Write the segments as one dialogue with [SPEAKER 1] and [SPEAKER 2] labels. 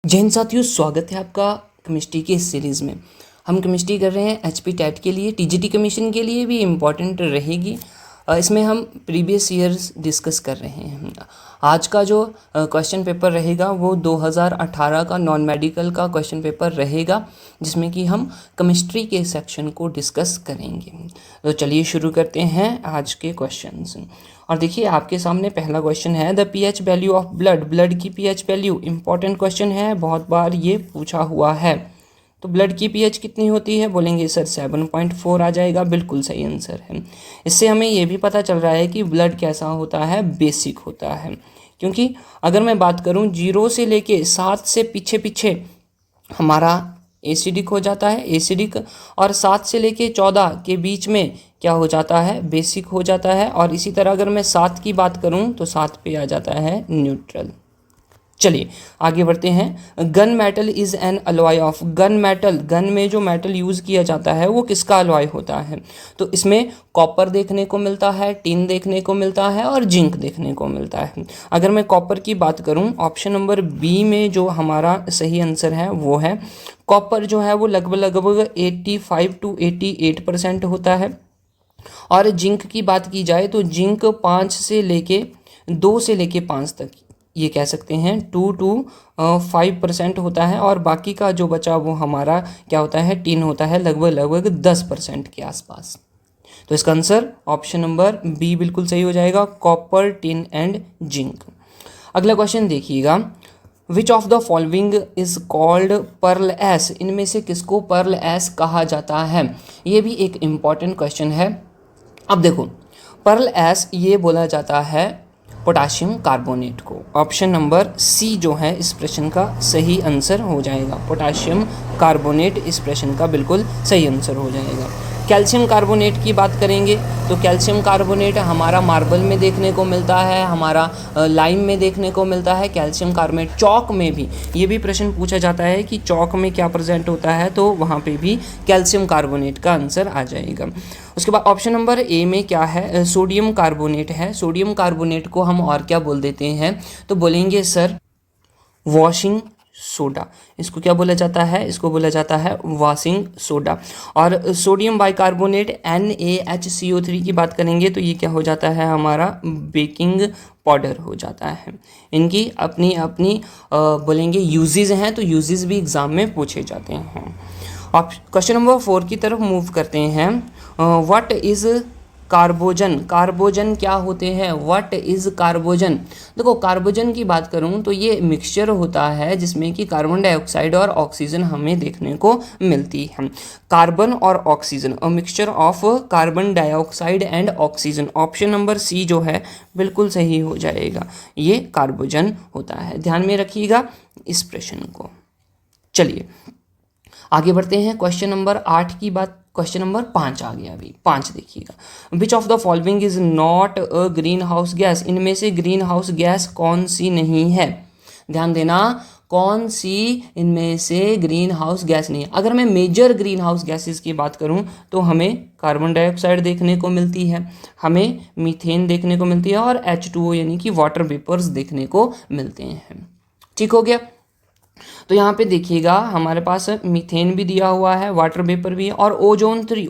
[SPEAKER 1] जय हिंद साथियों, स्वागत है आपका केमिस्ट्री की इस सीरीज़ में। हम केमिस्ट्री कर रहे हैं एचपी टेट के लिए, टीजीटी कमीशन के लिए भी इम्पॉर्टेंट रहेगी। इसमें हम प्रीवियस ईयर्स डिस्कस कर रहे हैं। आज का जो क्वेश्चन पेपर रहेगा वो 2018 का नॉन मेडिकल का क्वेश्चन पेपर रहेगा, जिसमें कि हम केमिस्ट्री के सेक्शन को डिस्कस करेंगे। तो चलिए शुरू करते हैं आज के क्वेश्चंस। और देखिए आपके सामने पहला क्वेश्चन है, the pH value of blood की पीएच वैल्यू। इंपॉर्टेंट क्वेश्चन है, बहुत बार ये पूछा हुआ है। तो ब्लड की पीएच कितनी होती है? बोलेंगे सर 7.4 आ जाएगा। बिल्कुल सही आंसर है। इससे हमें ये भी पता चल रहा है कि ब्लड कैसा होता है, बेसिक होता है। क्योंकि अगर मैं बात करूँ 0 से लेके 7 से पीछे पीछे हमारा एसिडिक हो जाता है, एसिडिक, और 7 से लेके 14 के बीच में क्या हो जाता है, बेसिक हो जाता है। और इसी तरह अगर मैं 7 की बात करूं तो 7 पे आ जाता है न्यूट्रल। चलिए आगे बढ़ते हैं। Gun metal is an alloy of. Gun metal, gun में जो मेटल यूज़ किया जाता है वो किसका अलॉय होता है? तो इसमें कॉपर देखने को मिलता है, टिन देखने को मिलता है और जिंक देखने को मिलता है। अगर मैं कॉपर की बात करूं, ऑप्शन नंबर बी में जो हमारा सही आंसर है वो है कॉपर। जो है वो लगभग 85 to 88% होता है। और जिंक की बात की जाए तो जिंक 5 से लेके 2 से लेके 5 तक, ये कह सकते हैं 2 to 5% होता है। और बाकी का जो बचा वो हमारा क्या होता है, टिन होता है, लगभग 10% के आसपास। तो इसका आंसर ऑप्शन नंबर बी बिल्कुल सही हो जाएगा, कॉपर, टिन एंड जिंक। अगला क्वेश्चन देखिएगा, which of the following is called pearl ash. इनमें से किसको पर्ल एस कहा जाता है? ये भी एक इम्पॉर्टेंट क्वेश्चन है। अब देखो, पर्ल एस ये बोला जाता है पोटाशियम कार्बोनेट को। ऑप्शन नंबर सी जो है इस प्रश्न का सही आंसर हो जाएगा। पोटाशियम कार्बोनेट इस प्रश्न का बिल्कुल सही आंसर हो जाएगा। कैल्शियम कार्बोनेट की बात करेंगे तो कैल्शियम कार्बोनेट हमारा मार्बल में देखने को मिलता है, हमारा लाइम में देखने को मिलता है। कैल्शियम कार्बोनेट चौक में भी, ये भी प्रश्न पूछा जाता है कि चौक में क्या प्रेजेंट होता है, तो वहाँ पे भी कैल्शियम कार्बोनेट का आंसर आ जाएगा। उसके बाद ऑप्शन नंबर ए में क्या है, सोडियम कार्बोनेट है। सोडियम कार्बोनेट को हम और क्या बोल देते हैं, तो बोलेंगे सर वॉशिंग सोडा। इसको क्या बोला जाता है? इसको बोला जाता है वॉशिंग सोडा। और सोडियम बाइकार्बोनेट NaHCO3 की बात करेंगे तो ये क्या हो जाता है, हमारा बेकिंग पाउडर हो जाता है। इनकी अपनी अपनी बोलेंगे यूजेस हैं, तो यूजेस भी एग्जाम में पूछे जाते हैं। अब क्वेश्चन नंबर 4 की तरफ मूव करते हैं। What is carbogen. कार्बोजन क्या होते हैं? What is carbogen. देखो कार्बोजन की बात करूं तो ये मिक्सचर होता है जिसमें कि कार्बन डाइऑक्साइड और ऑक्सीजन हमें देखने को मिलती है। कार्बन और oxygen, a mixture of carbon dioxide and oxygen. Option number C जो है बिल्कुल सही हो जाएगा, ये कार्बोजन होता है। ध्यान में रखिएगा इस प्रश्न को। चलिए आगे बढ़ते हैं। क्वेश्चन नंबर 8 की बात, क्वेश्चन नंबर 5 आ गया। अभी 5 देखिएगा, which of the following is not a green house gas. इनमें से ग्रीन हाउस गैस कौन सी नहीं है? ध्यान देना, कौन सी इनमें से ग्रीन हाउस गैस नहीं है। अगर मैं मेजर ग्रीन हाउस गैसेस की बात करूं तो हमें कार्बन डाइऑक्साइड देखने को मिलती है, हमें मीथेन देखने को मिलती है और H2O यानी कि वाटर वेपर्स देखने को मिलते हैं। ठीक हो गया। तो यहाँ पे देखिएगा हमारे पास मीथेन भी दिया हुआ है, वाटर वेपर भी है, और ओजोन 3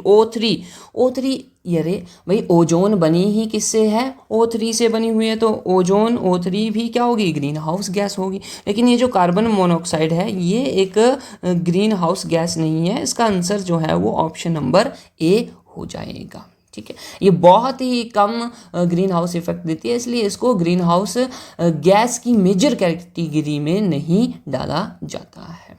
[SPEAKER 1] O3 अरे भाई ओजोन बनी ही किससे है? O3 से बनी हुई है। तो ओजोन O3 भी क्या होगी? ग्रीन हाउस गैस होगी। लेकिन ये जो कार्बन मोनोऑक्साइड है ये एक ग्रीन हाउस गैस नहीं है। इसका आंसर जो है वो ऑप्शन नंबर ए हो जाएगा। ठीक है, ये बहुत ही कम ग्रीन हाउस इफेक्ट देती है, इसलिए इसको ग्रीन हाउस गैस की मेजर कैटेगरी में नहीं डाला जाता है।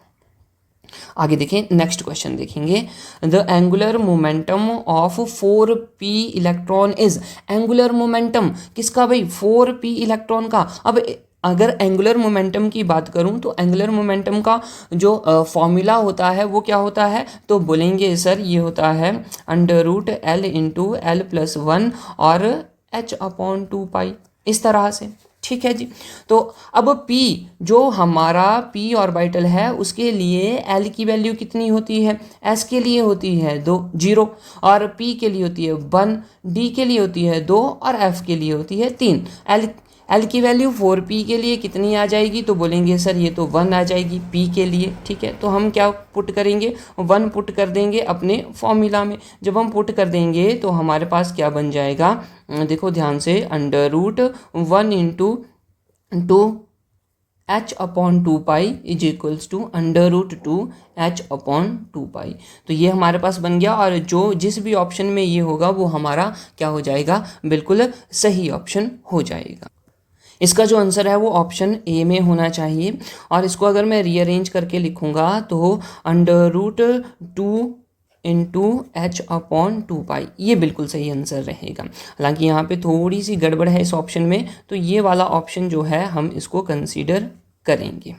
[SPEAKER 1] आगे देखें, नेक्स्ट क्वेश्चन देखेंगे। The angular momentum of 4p electron is. Angular momentum किसका भाई? 4p इलेक्ट्रॉन का। अब अगर एंगुलर मोमेंटम की बात करूं तो एंगुलर मोमेंटम का जो फॉर्मूला होता है वो क्या होता है? तो बोलेंगे सर ये होता है √L × L+1 और h/2π, इस तरह से। ठीक है जी। तो अब P जो हमारा P ऑर्बिटल है उसके लिए L की वैल्यू कितनी होती है? S के लिए होती है 0 और P के लिए होती है 1, D के लिए होती है 2 और F के लिए होती है 3। एल की वैल्यू 4p के लिए कितनी आ जाएगी, तो बोलेंगे सर ये तो 1 आ जाएगी p के लिए, ठीक है। तो हम क्या पुट करेंगे, 1 पुट कर देंगे अपने फॉर्मूला में। जब हम पुट कर देंगे तो हमारे पास क्या बन जाएगा, देखो ध्यान से, √1 into 2h/2 is equals to √2h/2 तो ये हमारे पास बन गया। और जो जिस भी ऑप्शन में ये होगा वो हमारा क्या हो जाएगा, बिल्कुल सही ऑप्शन हो जाएगा। इसका जो आंसर है वो ऑप्शन ए में होना चाहिए। और इसको अगर मैं रीअरेंज करके लिखूंगा तो √2 इंटू h/2 ये बिल्कुल सही आंसर रहेगा। हालांकि यहाँ पे थोड़ी सी गड़बड़ है इस ऑप्शन में, तो ये वाला ऑप्शन जो है हम इसको कंसीडर करेंगे।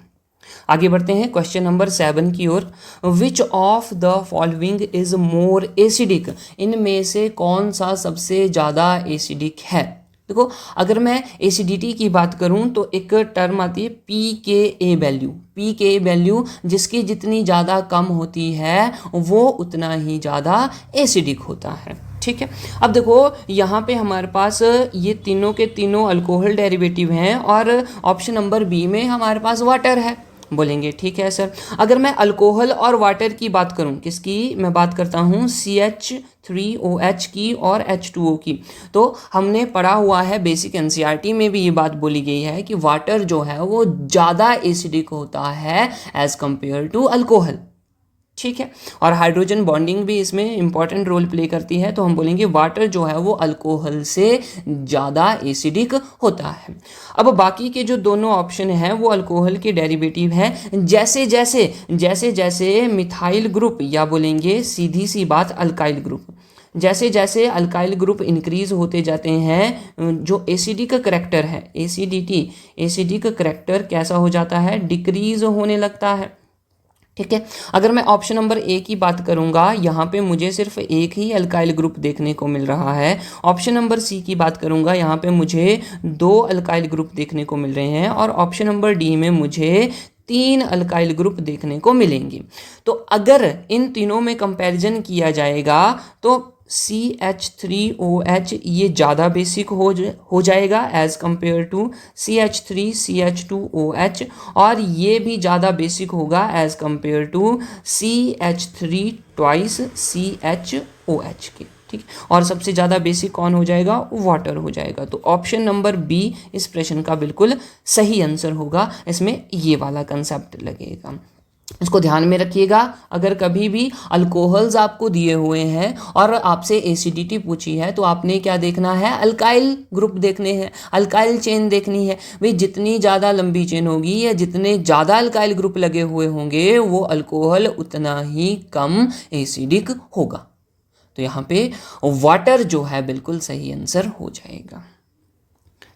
[SPEAKER 1] आगे बढ़ते हैं क्वेश्चन नंबर 7 की ओर। Which of the following is more acidic, इनमें से कौन सा सबसे ज़्यादा एसिडिक है। देखो अगर मैं एसिडिटी की बात करूं तो एक टर्म आती है pKa वैल्यू। pKa वैल्यू जिसकी जितनी ज़्यादा कम होती है वो उतना ही ज़्यादा एसिडिक होता है, ठीक है। अब देखो यहाँ पे हमारे पास ये तीनों के तीनों अल्कोहल डेरिवेटिव हैं और ऑप्शन नंबर बी में हमारे पास वाटर है। बोलेंगे ठीक है सर, अगर मैं अल्कोहल और वाटर की बात करूं, किसकी मैं बात करता हूं, CH3OH की और H2O की। तो हमने पढ़ा हुआ है बेसिक एनसीईआरटी में भी ये बात बोली गई है कि वाटर जो है वो ज़्यादा एसिडिक होता है एज कंपेयर टू अल्कोहल, ठीक है। और हाइड्रोजन बॉन्डिंग भी इसमें इंपॉर्टेंट रोल प्ले करती है। तो हम बोलेंगे वाटर जो है वो अल्कोहल से ज़्यादा एसिडिक होता है। अब बाकी के जो दोनों ऑप्शन हैं वो अल्कोहल के डेरिवेटिव हैं। जैसे जैसे मिथाइल ग्रुप या बोलेंगे सीधी सी बात अल्काइल ग्रुप, जैसे जैसे अल्काइल ग्रुप इंक्रीज होते जाते हैं, जो एसिडिक करेक्टर है, एसिडिक करेक्टर कैसा हो जाता है, डिक्रीज होने लगता है, ठीक है। अगर मैं ऑप्शन नंबर ए की बात करूंगा, यहाँ पे मुझे सिर्फ एक ही अल्काइल ग्रुप देखने को मिल रहा है। ऑप्शन नंबर सी की बात करूंगा, यहाँ पे मुझे 2 अल्काइल ग्रुप देखने को मिल रहे हैं। और ऑप्शन नंबर डी में मुझे 3 अल्काइल ग्रुप देखने को मिलेंगे। तो अगर इन तीनों में कंपैरिजन किया जाएगा तो CH3OH ये ज़्यादा बेसिक हो जाएगा एज़ कंपेयर टू CH3CH2OH, और ये भी ज़्यादा बेसिक होगा as compare to CH3 twice CHOH के, ठीक। और सबसे ज़्यादा बेसिक कौन हो जाएगा, वाटर हो जाएगा। तो ऑप्शन नंबर बी इस प्रश्न का बिल्कुल सही आंसर होगा। इसमें ये वाला कंसेप्ट लगेगा, इसको ध्यान में रखिएगा। अगर कभी भी अल्कोहल्स आपको दिए हुए हैं और आपसे एसिडिटी पूछी है तो आपने क्या देखना है, अल्काइल ग्रुप देखने हैं, अल्काइल चेन देखनी है। भाई जितनी ज़्यादा लंबी चेन होगी या जितने ज़्यादा अल्काइल ग्रुप लगे हुए होंगे वो अल्कोहल उतना ही कम एसिडिक होगा। तो यहाँ पे वाटर जो है बिल्कुल सही आंसर हो जाएगा।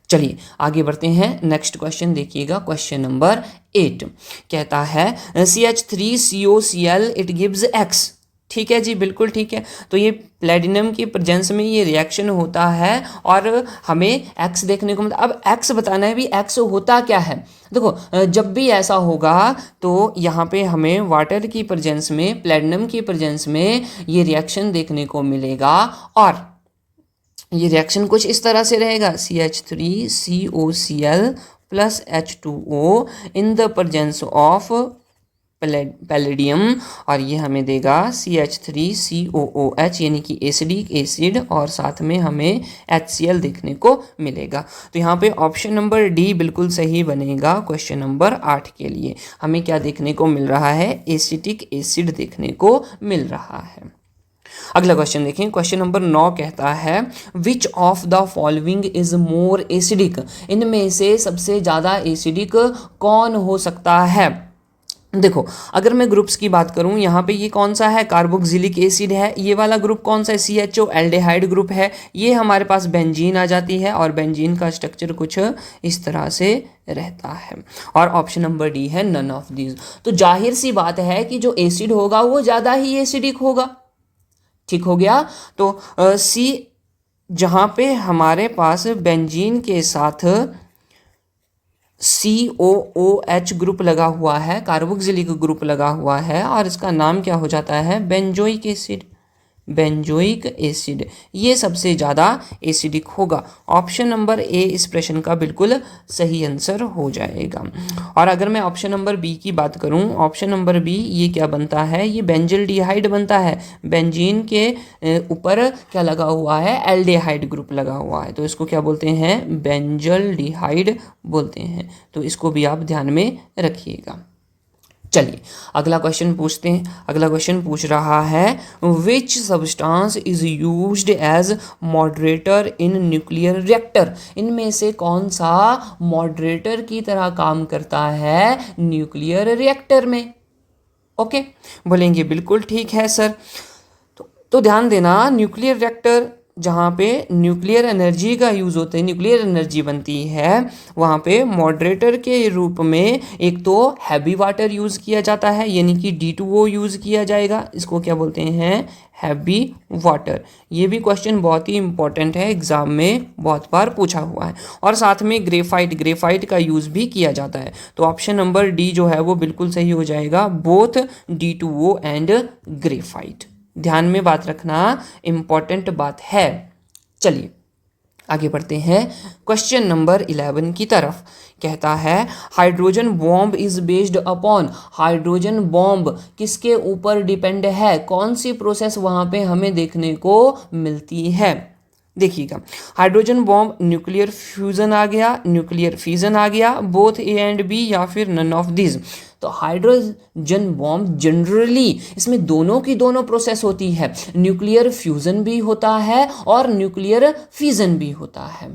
[SPEAKER 1] चलिए आगे बढ़ते हैं। नेक्स्ट क्वेश्चन देखिएगा, क्वेश्चन नंबर 8 कहता है CH3COCl इट गिव्स X, ठीक है जी, बिल्कुल ठीक है। तो ये प्लेटिनम की प्रेजेंस में ये रिएक्शन होता है और हमें X देखने को मिलता है। अब X बताना है भी X होता क्या है। देखो जब भी ऐसा होगा तो यहाँ पे हमें वाटर की प्रेजेंस में, प्लेटिनम की प्रेजेंस में ये रिएक्शन देखने को मिलेगा। और ये रिएक्शन कुछ इस तरह से रहेगा, CH3COCl plus H2O in the presence of palladium, और ये हमें देगा CH3COOH यानी कि एसिडिक एसिड, और साथ में हमें HCl देखने को मिलेगा। तो यहाँ पे ऑप्शन नंबर डी बिल्कुल सही बनेगा। क्वेश्चन नंबर 8 के लिए हमें क्या देखने को मिल रहा है, एसिटिक एसिड देखने को मिल रहा है। अगला क्वेश्चन देखें, क्वेश्चन नंबर 9 कहता है विच of the following is more acidic, इनमें से सबसे ज़्यादा एसिडिक कौन हो सकता है। देखो अगर मैं ग्रुप्स की बात करूं, यहाँ पे ये कौन सा है, कार्बोक्सिलिक एसिड है। ये वाला ग्रुप कौन सा है, CHO एल्डिहाइड ग्रुप है। ये हमारे पास बेंजीन आ जाती है और बेंजीन का स्ट्रक्चर कुछ इस तरह से रहता है। और ऑप्शन नंबर डी है नन ऑफ दीज। तो जाहिर सी बात है कि जो एसिड होगा वो ज़्यादा ही एसिडिक होगा, ठीक हो गया। तो सी जहाँ पे हमारे पास बेंजीन के साथ COOH ग्रुप लगा हुआ है, कार्बोक्सिलिक ग्रुप लगा हुआ है, और इसका नाम क्या हो जाता है, बेंजोइक एसिड, बेंजोइक एसिड, ये सबसे ज़्यादा एसिडिक होगा। ऑप्शन नंबर ए इस प्रश्न का बिल्कुल सही आंसर हो जाएगा। और अगर मैं ऑप्शन नंबर बी की बात करूं, ऑप्शन नंबर बी ये क्या बनता है, ये बेंजल्डिहाइड बनता है। बेंजीन के ऊपर क्या लगा हुआ है, एल्डिहाइड ग्रुप लगा हुआ है, तो इसको क्या बोलते हैं, बेंजल्डिहाइड बोलते हैं। तो इसको भी आप ध्यान में रखिएगा। चलिए अगला क्वेश्चन पूछते हैं। अगला क्वेश्चन पूछ रहा है, which substance is used as moderator in nuclear reactor. इनमें से कौन सा मॉडरेटर की तरह काम करता है न्यूक्लियर रिएक्टर में। ओके, बोलेंगे बिल्कुल ठीक है सर। तो ध्यान देना, न्यूक्लियर रिएक्टर जहाँ पे न्यूक्लियर एनर्जी का यूज़ होता है, न्यूक्लियर एनर्जी बनती है, वहाँ पे मॉडरेटर के रूप में एक तो हैवी वाटर यूज़ किया जाता है, यानी कि D2O यूज़ किया जाएगा। इसको क्या बोलते हैं, हैवी वाटर। ये भी क्वेश्चन बहुत ही इंपॉर्टेंट है, एग्जाम में बहुत बार पूछा हुआ है। और साथ में ग्रेफाइट का यूज़ भी किया जाता है। तो ऑप्शन नंबर डी जो है वो बिल्कुल सही हो जाएगा, बोथ D2O एंड ग्रेफाइट। ध्यान में बात रखना, इंपॉर्टेंट बात है। चलिए आगे बढ़ते हैं क्वेश्चन नंबर 11 की तरफ। कहता है, hydrogen bomb is based upon. Hydrogen bomb किसके ऊपर डिपेंड है, कौन सी प्रोसेस वहां पे हमें देखने को मिलती है। देखिएगा, हाइड्रोजन बॉम्ब न्यूक्लियर फ्यूजन आ गया, न्यूक्लियर फिजन आ गया, बोथ ए एंड बी, या फिर नन ऑफ दिस। तो हाइड्रोजन बॉम्ब जनरली इसमें दोनों की दोनों प्रोसेस होती है, न्यूक्लियर फ्यूजन भी होता है और न्यूक्लियर फिजन भी होता है।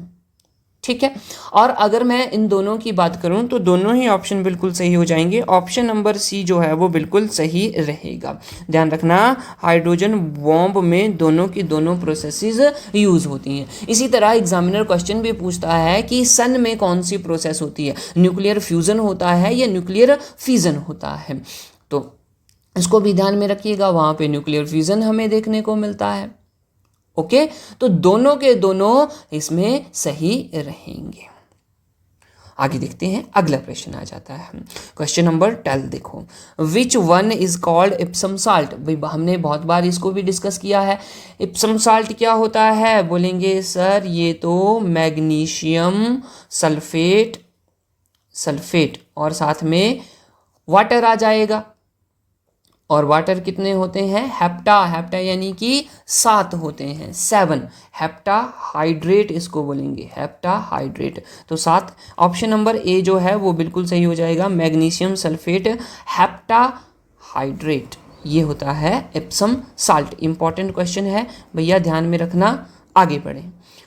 [SPEAKER 1] ठीक है, और अगर मैं इन दोनों की बात करूं तो दोनों ही ऑप्शन बिल्कुल सही हो जाएंगे। ऑप्शन नंबर सी जो है वो बिल्कुल सही रहेगा। ध्यान रखना, हाइड्रोजन बॉम्ब में दोनों की दोनों प्रोसेसेस यूज होती हैं। इसी तरह एग्जामिनर क्वेश्चन भी पूछता है कि सन में कौन सी प्रोसेस होती है, न्यूक्लियर फ्यूजन होता है या न्यूक्लियर फिजन होता है। तो इसको भी ध्यान में रखिएगा, वहां पे न्यूक्लियर फ्यूजन हमें देखने को मिलता है। ओके, तो दोनों के दोनों इसमें सही रहेंगे। आगे देखते हैं, अगला प्रश्न आ जाता है क्वेश्चन नंबर 12। देखो, which one is called Epson salt. भाई हमने बहुत बार इसको भी डिस्कस किया है। इप्सम साल्ट क्या होता है, बोलेंगे सर ये तो मैग्नीशियम सल्फेट और साथ में वाटर आ जाएगा। और वाटर कितने होते हैं, हेप्टा यानी कि 7 होते हैं, 7। हेप्टा हाइड्रेट इसको बोलेंगे, हेप्टा हाइड्रेट। तो 7, ऑप्शन नंबर ए जो है वो बिल्कुल सही हो जाएगा, मैग्नीशियम सल्फेट हेप्टा हाइड्रेट, ये होता है इप्सम साल्ट। इंपॉर्टेंट क्वेश्चन है भैया, ध्यान में रखना। आगे बढ़ें,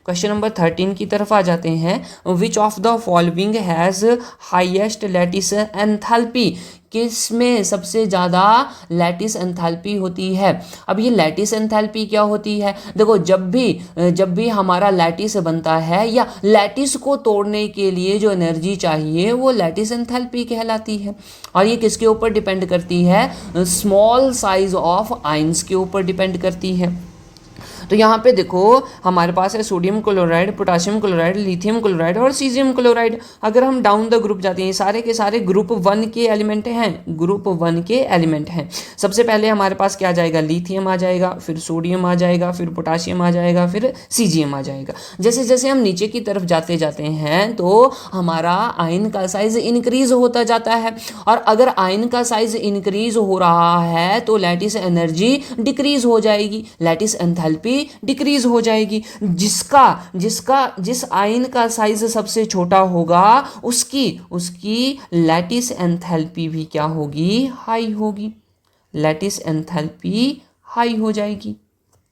[SPEAKER 1] क्वेश्चन नंबर 13 की तरफ आ जाते हैं। विच of the following has highest lattice enthalpy. किस में सबसे ज़्यादा लैटिस एंथैल्पी होती है। अब ये लैटिस एंथैल्पी क्या होती है, देखो जब भी हमारा लैटिस बनता है या लैटिस को तोड़ने के लिए जो एनर्जी चाहिए वो लैटिस एंथैल्पी कहलाती है। और ये किसके ऊपर डिपेंड करती है, स्मॉल साइज ऑफ आयंस के ऊपर डिपेंड करती है। तो यहाँ पे देखो हमारे पास है sodium chloride, potassium chloride, lithium chloride और सीजियम क्लोराइड। अगर हम डाउन द ग्रुप जाते हैं, सारे के सारे ग्रुप 1 के एलिमेंट हैं, ग्रुप 1 के एलिमेंट हैं। सबसे पहले हमारे पास क्या आ जाएगा, लिथियम आ जाएगा, फिर सोडियम आ जाएगा, फिर पोटाशियम आ जाएगा, फिर सीजियम आ जाएगा। जैसे जैसे हम नीचे की तरफ जाते हैं तो हमारा आयन का साइज इंक्रीज होता जाता है। और अगर आयन का साइज इंक्रीज हो रहा है तो लैटिस एनर्जी डिक्रीज हो जाएगी, लैटिस एंथैल्पी डिक्रीज हो जाएगी। जिस आयन का साइज सबसे छोटा होगा उसकी लैटिस एंथैल्पी भी क्या होगी, हाई होगी, लैटिस एंथैल्पी हाई हो जाएगी।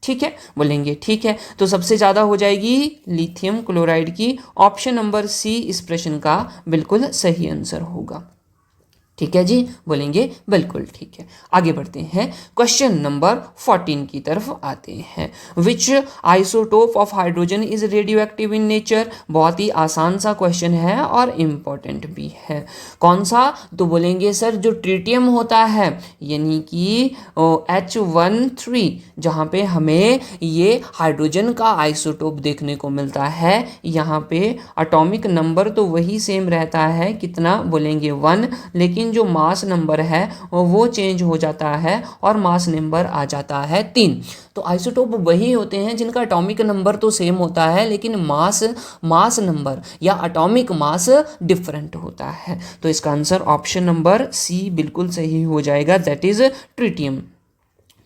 [SPEAKER 1] ठीक है, बोलेंगे ठीक है। तो सबसे ज़्यादा हो जाएगी लिथियम क्लोराइड की। ऑप्शन नंबर सी इस प्रश्न का बिल्कुल सही आंसर होगा। ठीक है जी, बोलेंगे बिल्कुल ठीक है। आगे बढ़ते हैं, क्वेश्चन नंबर 14 की तरफ आते हैं। Which isotope of hydrogen is radioactive in nature. बहुत ही आसान सा क्वेश्चन है और इम्पोर्टेंट भी है। कौन सा, तो बोलेंगे सर जो ट्रिटियम होता है, यानी कि H13, जहाँ पे हमें ये हाइड्रोजन का आइसोटोप देखने को मिलता है। यहाँ पे एटॉमिक नंबर तो वही सेम रहता है, कितना, बोलेंगे 1, लेकिन लेकिन जो मास नंबर है वो चेंज हो जाता है और मास नंबर आ जाता है 3। तो आइसोटोप वही होते हैं जिनका एटॉमिक नंबर तो सेम होता है लेकिन मास नंबर या एटॉमिक मास डिफरेंट होता है। तो इसका आंसर ऑप्शन नंबर सी बिल्कुल सही हो जाएगा, दैट इज ट्रिटियम।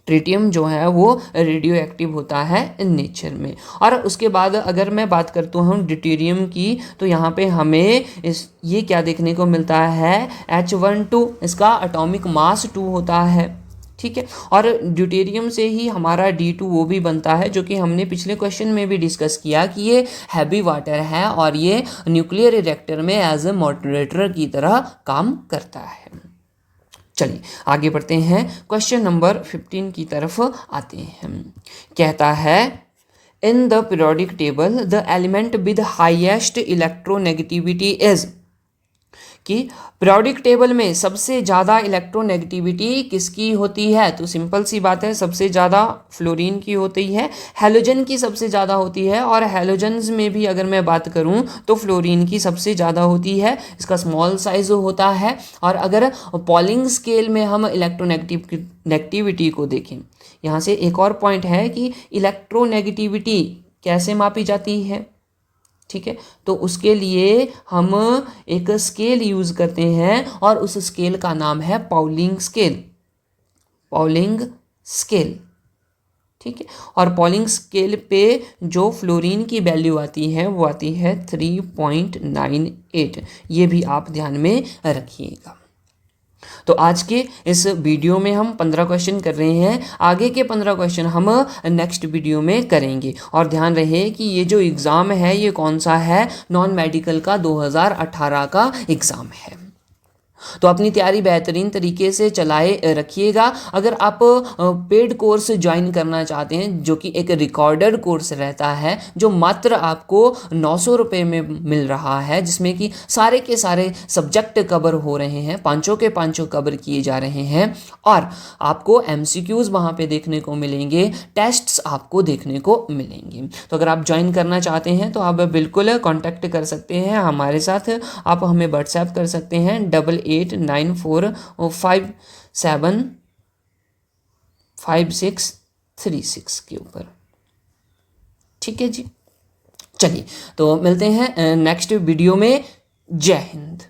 [SPEAKER 1] ट्रिटियम जो है वो रेडियो एक्टिव होता है नेचर में। और उसके बाद अगर मैं बात करता हूँ ड्यूटेरियम की, तो यहाँ पे हमें ये क्या देखने को मिलता है, H12, इसका एटॉमिक मास 2 होता है, ठीक है। और ड्यूटेरियम से ही हमारा D2 वो भी बनता है, जो कि हमने पिछले क्वेश्चन में भी डिस्कस किया कि ये हैवी वाटर है और ये न्यूक्लियर रिएक्टर में एज ए मॉडरेटर की तरह काम करता है। चलिए आगे बढ़ते हैं, क्वेश्चन नंबर 15 की तरफ आते हैं। कहता है in the periodic table the element with highest electronegativity is, कि पीरियोडिक टेबल में सबसे ज़्यादा इलेक्ट्रोनेगेटिविटी किसकी होती है। तो सिंपल सी बात है, सबसे ज़्यादा फ्लोरीन की होती है, हैलोजन की सबसे ज़्यादा होती है, और हैलोजन्स में भी अगर मैं बात करूं तो फ्लोरीन की सबसे ज़्यादा होती है, इसका स्मॉल साइज होता है। और अगर पॉलिंग स्केल में हम इलेक्ट्रोनेगेटिविटी को देखें, यहाँ से एक और पॉइंट है कि इलेक्ट्रोनेगेटिविटी कैसे मापी जाती है, ठीक है। तो उसके लिए हम एक स्केल यूज़ करते हैं और उस स्केल का नाम है पॉलिंग स्केल, पॉलिंग स्केल, ठीक है। और पॉलिंग स्केल पे जो फ्लोरीन की वैल्यू आती है वो आती है 3.98, ये भी आप ध्यान में रखिएगा। तो आज के इस वीडियो में हम 15 क्वेश्चन कर रहे हैं, आगे के 15 क्वेश्चन हम नेक्स्ट वीडियो में करेंगे। और ध्यान रहे कि ये जो एग्ज़ाम है ये कौन सा है, नॉन मेडिकल का 2018 का एग्ज़ाम है। तो अपनी तैयारी बेहतरीन तरीके से चलाए रखिएगा। अगर आप पेड कोर्स ज्वाइन करना चाहते हैं, जो कि एक रिकॉर्डेड कोर्स रहता है, जो मात्र आपको 900 रुपये में मिल रहा है, जिसमें कि सारे के सारे सब्जेक्ट कवर हो रहे हैं, पांचों के पांचों कवर किए जा रहे हैं, और आपको MCQs वहाँ पे देखने को मिलेंगे, टेस्ट्स आपको देखने को मिलेंगे। तो अगर आप ज्वाइन करना चाहते हैं तो आप बिल्कुल कॉन्टैक्ट कर सकते हैं हमारे साथ, आप हमें व्हाट्सएप कर सकते हैं 8894575636 के ऊपर, ठीक है जी। चलिए तो मिलते हैं नेक्स्ट वीडियो में। जय हिंद।